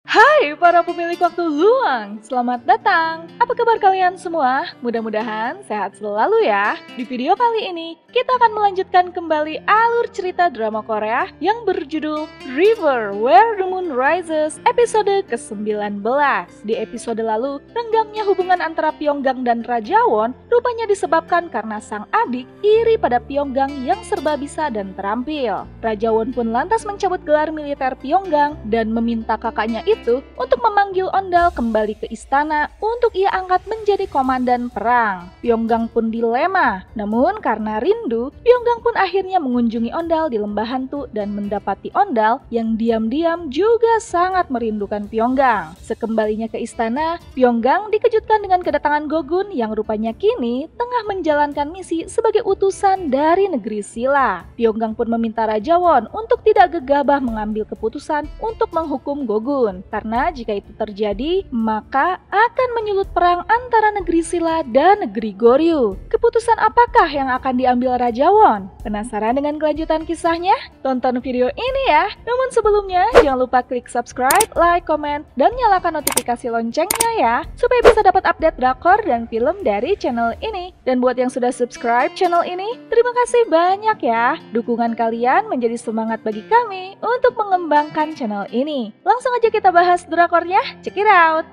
Hai para pemilik waktu luang, selamat datang. Apa kabar kalian semua? Mudah-mudahan sehat selalu ya. Di video kali ini, kita akan melanjutkan kembali alur cerita drama Korea yang berjudul River Where the Moon Rises episode ke-19. Di episode lalu, renggangnya hubungan antara Pyeonggang dan Rajawon rupanya disebabkan karena sang adik iri pada Pyeonggang yang serba bisa dan terampil. Rajawon pun lantas mencabut gelar militer Pyeonggang dan meminta kakaknya itu untuk memanggil Ondal kembali ke istana untuk ia angkat menjadi komandan perang. Pyeonggang pun dilema, namun karena rindu, Pyeonggang pun akhirnya mengunjungi Ondal di Lembah Hantu dan mendapati Ondal yang diam-diam juga sangat merindukan Pyeonggang. Sekembalinya ke istana, Pyeonggang dikejutkan dengan kedatangan Gogun yang rupanya kini tengah menjalankan misi sebagai utusan dari negeri Silla. Pyeonggang pun meminta Rajawon untuk tidak gegabah mengambil keputusan untuk menghukum Gogun. Karena jika itu terjadi, maka akan menyulut perang antara negeri Silla dan negeri Goryeo. Keputusan apakah yang akan diambil Rajawon? Penasaran dengan kelanjutan kisahnya? Tonton video ini ya! Namun sebelumnya, jangan lupa klik subscribe, like, komen, dan nyalakan notifikasi loncengnya ya, supaya bisa dapat update drakor dan film dari channel ini. Dan buat yang sudah subscribe channel ini, terima kasih banyak ya! Dukungan kalian menjadi semangat bagi kami untuk mengembangkan channel ini. Langsung aja kita bahas drakornya, check it out!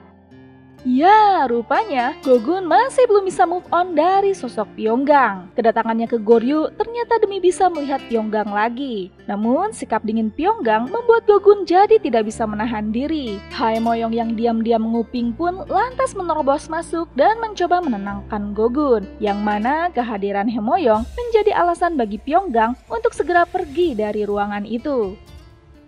Ya, rupanya Gogun masih belum bisa move on dari sosok Pyeonggang. Kedatangannya ke Goryeo ternyata demi bisa melihat Pyeonggang lagi. Namun, sikap dingin Pyeonggang membuat Gogun jadi tidak bisa menahan diri. Haemoyong yang diam-diam menguping pun lantas menerobos masuk dan mencoba menenangkan Gogun. Yang mana kehadiran Haemoyong menjadi alasan bagi Pyeonggang untuk segera pergi dari ruangan itu.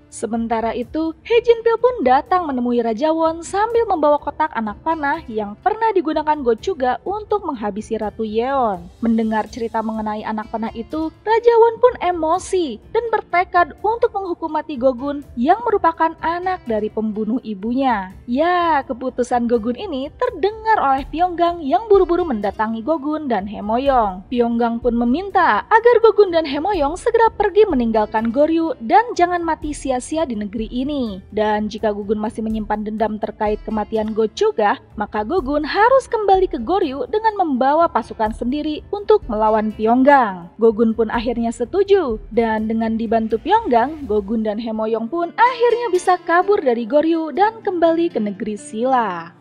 Sementara itu, Hye Jin-pil pun datang menemui Rajawon sambil membawa kotak anak panah yang pernah digunakan Gochuga untuk menghabisi Ratu Yeon. Mendengar cerita mengenai anak panah itu, Rajawon pun emosi dan bertekad untuk menghukum mati Gogun yang merupakan anak dari pembunuh ibunya. Ya, keputusan Gogun ini terdengar oleh Pyeonggang yang buru-buru mendatangi Gogun dan Haemoyong. Pyeonggang pun meminta agar Gogun dan Haemoyong segera pergi meninggalkan Goryeo dan jangan mati sia-sia di negeri ini. Dan jika Gogun masih menyimpan dendam terkait kematian Gochuga, maka Gogun harus kembali ke Goryeo dengan membawa pasukan sendiri untuk melawan Pyeonggang. Gogun pun akhirnya setuju, dan dengan dibantu Pyeonggang, Gogun dan Haemoyong pun akhirnya bisa kabur dari Goryeo dan kembali ke negeri Silla.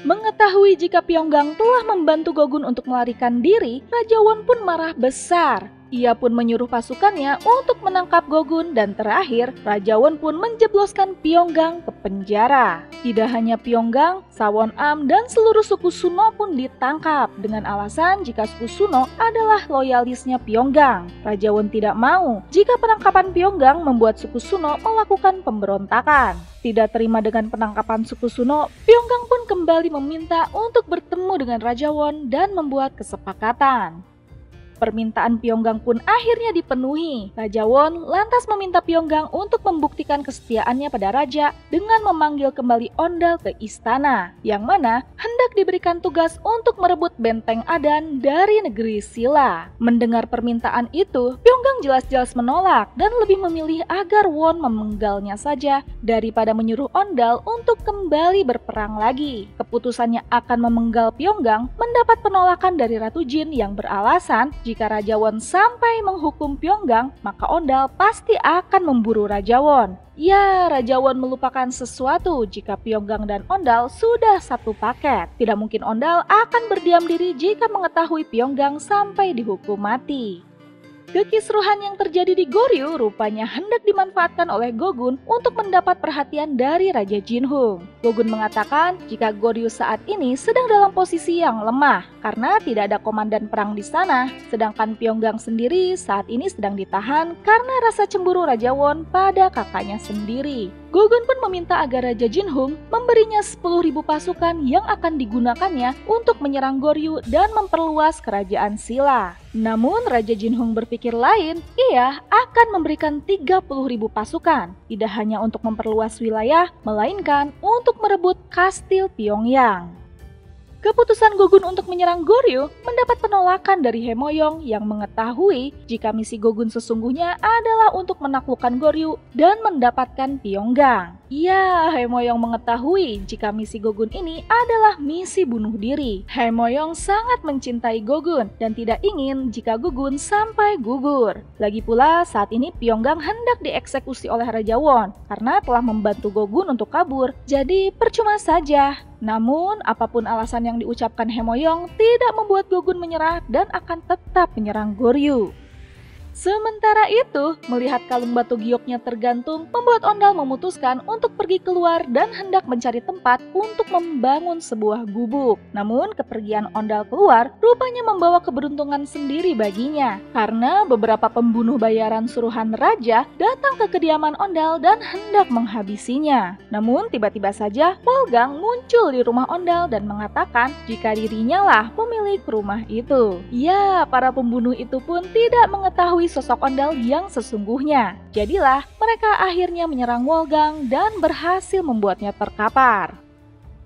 Mengetahui jika Pyeonggang telah membantu Gogun untuk melarikan diri, Rajawon pun marah besar. Ia pun menyuruh pasukannya untuk menangkap Gogun dan terakhir Rajawon pun menjebloskan Pyeonggang ke penjara. Tidak hanya Pyeonggang, Sawon-am dan seluruh suku Suno pun ditangkap dengan alasan jika suku Suno adalah loyalisnya Pyeonggang. Rajawon tidak mau jika penangkapan Pyeonggang membuat suku Suno melakukan pemberontakan. Tidak terima dengan penangkapan suku Suno, Pyeonggang pun kembali meminta untuk bertemu dengan Rajawon dan membuat kesepakatan. Permintaan Pyeonggang pun akhirnya dipenuhi. Rajawon lantas meminta Pyeonggang untuk membuktikan kesetiaannya pada raja dengan memanggil kembali Ondal ke istana, yang mana hendak diberikan tugas untuk merebut benteng Adan dari negeri Silla. Mendengar permintaan itu, Pyeonggang jelas-jelas menolak dan lebih memilih agar Won memenggalnya saja daripada menyuruh Ondal untuk kembali berperang lagi. Keputusannya akan memenggal Pyeonggang mendapat penolakan dari Ratu Jin yang beralasan jika Rajawon sampai menghukum Pyeonggang, maka Ondal pasti akan memburu Rajawon. Ya, Rajawon melupakan sesuatu jika Pyeonggang dan Ondal sudah satu paket. Tidak mungkin Ondal akan berdiam diri jika mengetahui Pyeonggang sampai dihukum mati. Kekisruhan yang terjadi di Goryeo rupanya hendak dimanfaatkan oleh Gogun untuk mendapat perhatian dari Raja Jinhung. Gogun mengatakan jika Goryeo saat ini sedang dalam posisi yang lemah karena tidak ada komandan perang di sana, sedangkan Pyeonggang sendiri saat ini sedang ditahan karena rasa cemburu Rajawon pada kakaknya sendiri. Gogun pun meminta agar Raja Jinhung memberinya 10.000 pasukan yang akan digunakannya untuk menyerang Goryeo dan memperluas kerajaan Silla. Namun Raja Jinhung berpikir lain, ia akan memberikan 30.000 pasukan, tidak hanya untuk memperluas wilayah, melainkan untuk merebut kastil Pyongyang. Keputusan Gogun untuk menyerang Goryeo mendapat penolakan dari Haemoyong yang mengetahui jika misi Gogun sesungguhnya adalah untuk menaklukkan Goryeo dan mendapatkan Pyonggang. Ya, Haemoyong mengetahui jika misi Gogun ini adalah misi bunuh diri. Haemoyong sangat mencintai Gogun dan tidak ingin jika Gogun sampai gugur. Lagi pula saat ini Pyonggang hendak dieksekusi oleh Raja Won karena telah membantu Gogun untuk kabur. Jadi percuma saja. Namun, apapun alasan yang diucapkan Haemoyong tidak membuat Gogun menyerah dan akan tetap menyerang Goryeo. Sementara itu, melihat kalung batu gioknya tergantung, membuat Ondal memutuskan untuk pergi keluar dan hendak mencari tempat untuk membangun sebuah gubuk. Namun, kepergian Ondal keluar rupanya membawa keberuntungan sendiri baginya, karena beberapa pembunuh bayaran suruhan raja datang ke kediaman Ondal dan hendak menghabisinya. Namun, tiba-tiba saja Wolgang muncul di rumah Ondal dan mengatakan jika dirinya lah pemilik rumah itu. Ya, para pembunuh itu pun tidak mengetahui sosok Ondal yang sesungguhnya. Jadilah mereka akhirnya menyerang Wolgang dan berhasil membuatnya terkapar.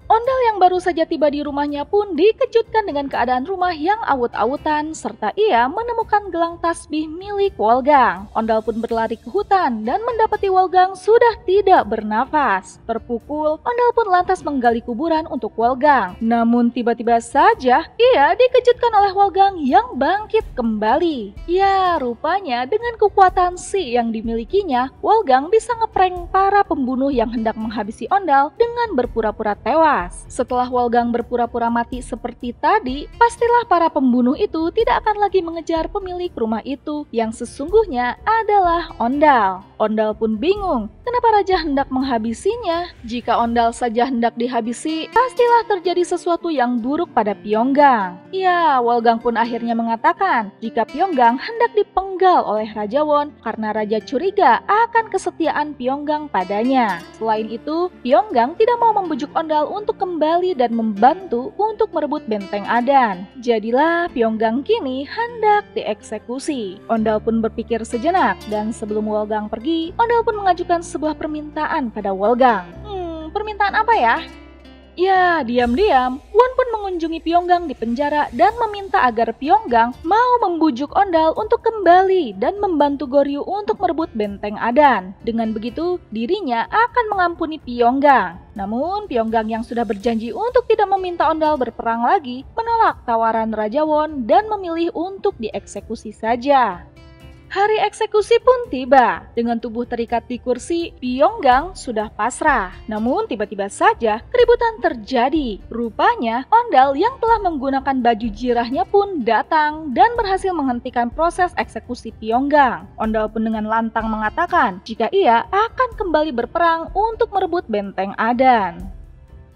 Ondal yang baru saja tiba di rumahnya pun dikejutkan dengan keadaan rumah yang awut-awutan serta ia menemukan gelang tasbih milik Wolgang. Ondal pun berlari ke hutan dan mendapati Wolgang sudah tidak bernafas. Terpukul, Ondal pun lantas menggali kuburan untuk Wolgang. Namun tiba-tiba saja ia dikejutkan oleh Wolgang yang bangkit kembali. Ya, rupanya dengan kekuatan Si yang dimilikinya, Wolgang bisa ngeprank para pembunuh yang hendak menghabisi Ondal dengan berpura-pura tewas. Setelah Wolgang berpura-pura mati seperti tadi, pastilah para pembunuh itu tidak akan lagi mengejar pemilik rumah itu yang sesungguhnya adalah Ondal. Ondal pun bingung, kenapa raja hendak menghabisinya? Jika Ondal saja hendak dihabisi, pastilah terjadi sesuatu yang buruk pada Pyonggang. Ya, Wolgang pun akhirnya mengatakan jika Pyonggang hendak dipenggal oleh Raja Won karena raja curiga akan kesetiaan Pyonggang padanya. Selain itu, Pyonggang tidak mau membujuk Ondal untuk kembali dan membantu untuk merebut benteng Adan. Jadilah Pyonggang kini hendak dieksekusi. Ondal pun berpikir sejenak dan sebelum Wolgang pergi, Ondal pun mengajukan sebuah permintaan pada Wolgang. Permintaan apa ya? Ya, diam-diam, Won pun mengunjungi Pyonggang di penjara dan meminta agar Pyonggang mau membujuk Ondal untuk kembali dan membantu Goryeo untuk merebut benteng Adan. Dengan begitu, dirinya akan mengampuni Pyonggang. Namun, Pyonggang yang sudah berjanji untuk tidak meminta Ondal berperang lagi, menolak tawaran Raja Won dan memilih untuk dieksekusi saja. Hari eksekusi pun tiba. Dengan tubuh terikat di kursi, Pyonggang sudah pasrah. Namun tiba-tiba saja keributan terjadi. Rupanya Ondal yang telah menggunakan baju jirahnya pun datang dan berhasil menghentikan proses eksekusi Pyonggang. Ondal pun dengan lantang mengatakan jika ia akan kembali berperang untuk merebut benteng Adan.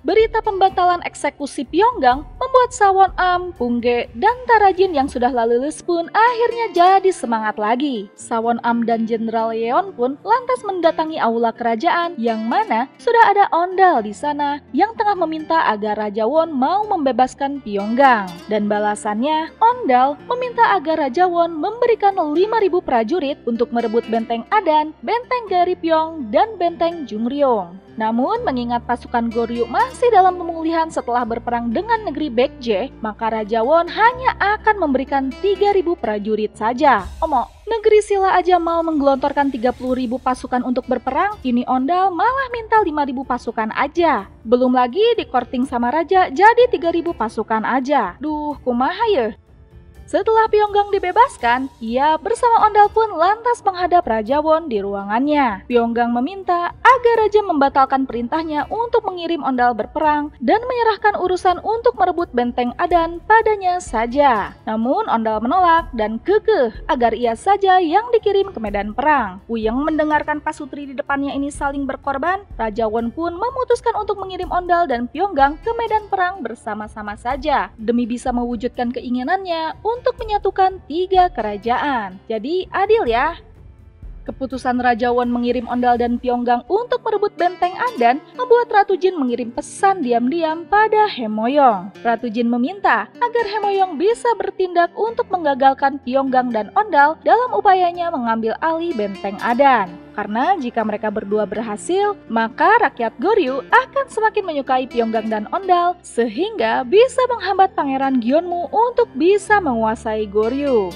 Berita pembatalan eksekusi Pyonggang membuat Sawon Am, Pungge, dan Tarajin yang sudah lulus pun akhirnya jadi semangat lagi. Sawon Am dan Jenderal Yeon pun lantas mendatangi aula kerajaan yang mana sudah ada Ondal di sana yang tengah meminta agar Raja Won mau membebaskan Pyonggang. Dan balasannya, Ondal meminta agar Raja Won memberikan 5.000 prajurit untuk merebut benteng Adan, benteng Garipyeong, dan benteng Jungryong. Namun, mengingat pasukan Goryeo masih dalam pemulihan setelah berperang dengan negeri Baekje, maka Raja Won hanya akan memberikan 3.000 prajurit saja. Negeri Silla aja mau menggelontorkan 30.000 pasukan untuk berperang, ini Ondal malah minta 5.000 pasukan aja. Belum lagi di courting sama Raja jadi 3.000 pasukan aja. Duh, kumaha ya? Setelah Pyonggang dibebaskan, ia bersama Ondal pun lantas menghadap Raja Won di ruangannya. Pyonggang meminta agar raja membatalkan perintahnya untuk mengirim Ondal berperang dan menyerahkan urusan untuk merebut benteng Adan padanya saja. Namun Ondal menolak dan kekeh agar ia saja yang dikirim ke medan perang. Wuyeng mendengarkan pasutri di depannya ini saling berkorban, Raja Won pun memutuskan untuk mengirim Ondal dan Pyonggang ke medan perang bersama-sama saja demi bisa mewujudkan keinginannya untuk menyatukan 3 kerajaan. Jadi adil ya. Keputusan Raja Won mengirim Ondal dan Pyonggang untuk merebut benteng Adan membuat Ratu Jin mengirim pesan diam-diam pada Haemoyong. Ratu Jin meminta agar Haemoyong bisa bertindak untuk menggagalkan Pyonggang dan Ondal dalam upayanya mengambil alih benteng Adan. Karena jika mereka berdua berhasil, maka rakyat Goryeo akan semakin menyukai Pyeonggang dan Ondal sehingga bisa menghambat Pangeran Gyeonmu untuk bisa menguasai Goryeo.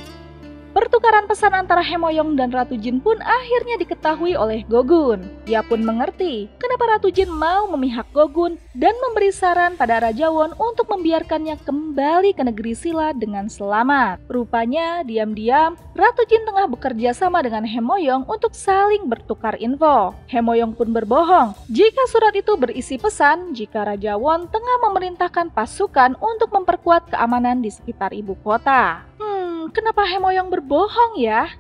Pertukaran pesan antara Haemoyeong dan Ratu Jin pun akhirnya diketahui oleh Go-gun. Ia pun mengerti kenapa Ratu Jin mau memihak Go-gun dan memberi saran pada Raja Won untuk membiarkannya kembali ke negeri Silla dengan selamat. Rupanya diam-diam Ratu Jin tengah bekerja sama dengan Haemoyeong untuk saling bertukar info. Haemoyeong pun berbohong jika surat itu berisi pesan jika Raja Won tengah memerintahkan pasukan untuk memperkuat keamanan di sekitar ibu kota. Kenapa Haemoyeong berbohong ya?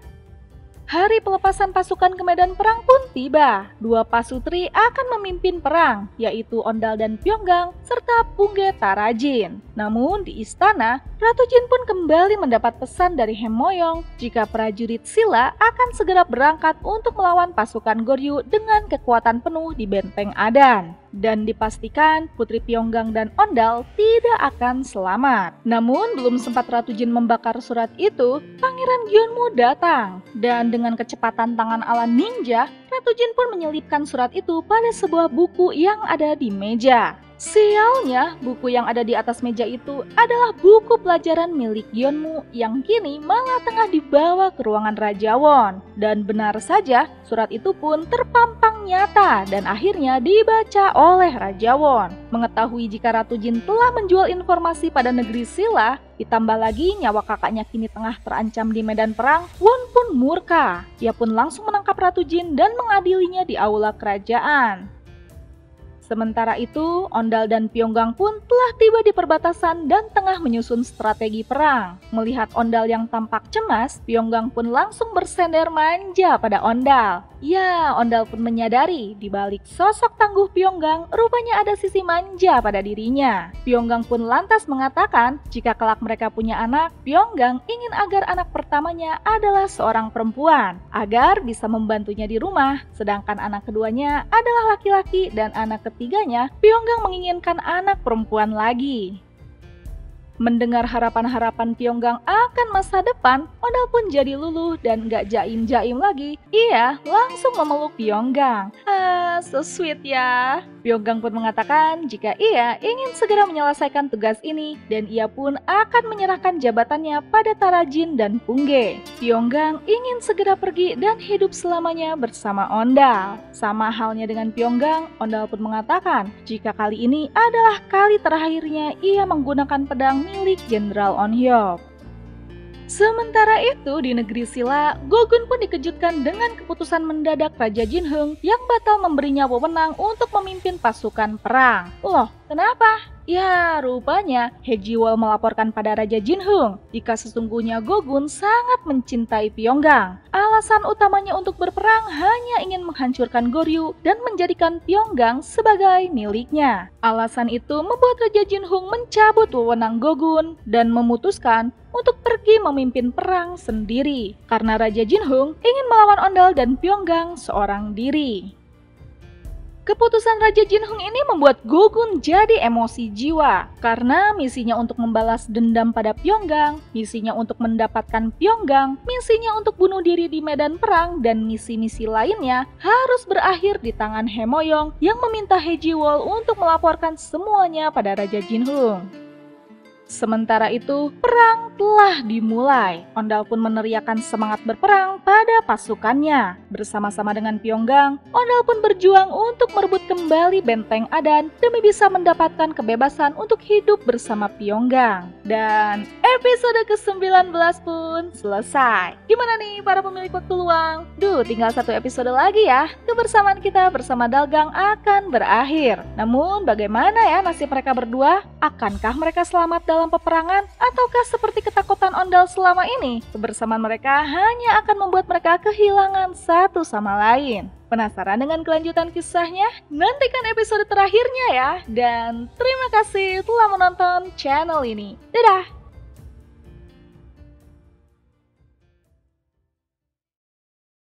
Hari pelepasan pasukan ke medan perang pun tiba. Dua pasutri akan memimpin perang, yaitu Ondal dan Pyeonggang, serta Pungge Tarajin. Namun di istana, Ratu Jin pun kembali mendapat pesan dari Haemoyeong jika prajurit Silla akan segera berangkat untuk melawan pasukan Goryeo dengan kekuatan penuh di Benteng Adan. Dan dipastikan Putri Pyeonggang dan Ondal tidak akan selamat. Namun belum sempat Ratu Jin membakar surat itu, Pangeran Gyeonmu datang. Dan dengan kecepatan tangan ala ninja, Ratu Jin pun menyelipkan surat itu pada sebuah buku yang ada di meja. Sialnya, buku yang ada di atas meja itu adalah buku pelajaran milik Gyeonmu yang kini malah tengah dibawa ke ruangan Raja Won. Dan benar saja, surat itu pun terpampang nyata dan akhirnya dibaca oleh Raja Won. Mengetahui jika Ratu Jin telah menjual informasi pada negeri Silla, ditambah lagi nyawa kakaknya kini tengah terancam di medan perang, Won pun murka. Ia pun langsung menangkap Ratu Jin dan mengadilinya di aula kerajaan. Sementara itu, Ondal dan Pyeonggang pun telah tiba di perbatasan dan tengah menyusun strategi perang. Melihat Ondal yang tampak cemas, Pyeonggang pun langsung bersender manja pada Ondal. Ya, Ondal pun menyadari di balik sosok tangguh Pyeonggang rupanya ada sisi manja pada dirinya. Pyeonggang pun lantas mengatakan jika kelak mereka punya anak, Pyeonggang ingin agar anak pertamanya adalah seorang perempuan agar bisa membantunya di rumah, sedangkan anak keduanya adalah laki-laki dan anak ketiganya Pyeonggang menginginkan anak perempuan lagi. Mendengar harapan-harapan Pyeonggang akan masa depan, Ondal pun jadi luluh dan gak jaim-jaim lagi. Ia langsung memeluk Pyeonggang. So sweet ya. Pyeonggang pun mengatakan jika ia ingin segera menyelesaikan tugas ini dan ia pun akan menyerahkan jabatannya pada Tarajin dan Pungge. Pyeonggang ingin segera pergi dan hidup selamanya bersama Ondal. Sama halnya dengan Pyeonggang, Ondal pun mengatakan jika kali ini adalah kali terakhirnya ia menggunakan pedang milik Jenderal Onhyok. Sementara itu di negeri Silla, Go-gun pun dikejutkan dengan keputusan mendadak Raja Jinheung yang batal memberinya wewenang untuk memimpin pasukan perang. Loh, kenapa? Ya, rupanya Haejiwol melaporkan pada Raja Jinheung jika sesungguhnya Go-gun sangat mencintai Pyeonggang. Alasan utamanya untuk berperang hanya ingin menghancurkan Goryeo dan menjadikan Pyeonggang sebagai miliknya. Alasan itu membuat Raja Jinheung mencabut wewenang Go-gun dan memutuskan untuk pergi memimpin perang sendiri karena Raja Jinheung ingin melawan Ondal dan Pyeonggang seorang diri. Keputusan Raja Jinheung ini membuat Go-gun jadi emosi jiwa karena misinya untuk membalas dendam pada Pyeonggang, misinya untuk mendapatkan Pyeonggang, misinya untuk bunuh diri di medan perang, dan misi-misi lainnya harus berakhir di tangan Haemoyeong yang meminta Haejiwol untuk melaporkan semuanya pada Raja Jinheung. Sementara itu, perang telah dimulai. Ondal pun meneriakkan semangat berperang pada pasukannya. Bersama-sama dengan Pyeonggang, Ondal pun berjuang untuk merebut kembali Benteng Adan demi bisa mendapatkan kebebasan untuk hidup bersama Pyeonggang. Dan episode ke-19 pun selesai. Gimana nih para pemilik waktu luang? Tinggal satu episode lagi ya. Kebersamaan kita bersama Dalgang akan berakhir. Namun bagaimana ya nasib mereka berdua? Akankah mereka selamat dalam peperangan ataukah seperti ketakutan Ondal selama ini? Kebersamaan mereka hanya akan membuat mereka kehilangan satu sama lain. Penasaran dengan kelanjutan kisahnya? Nantikan episode terakhirnya ya. Dan terima kasih telah menonton channel ini. Dadah!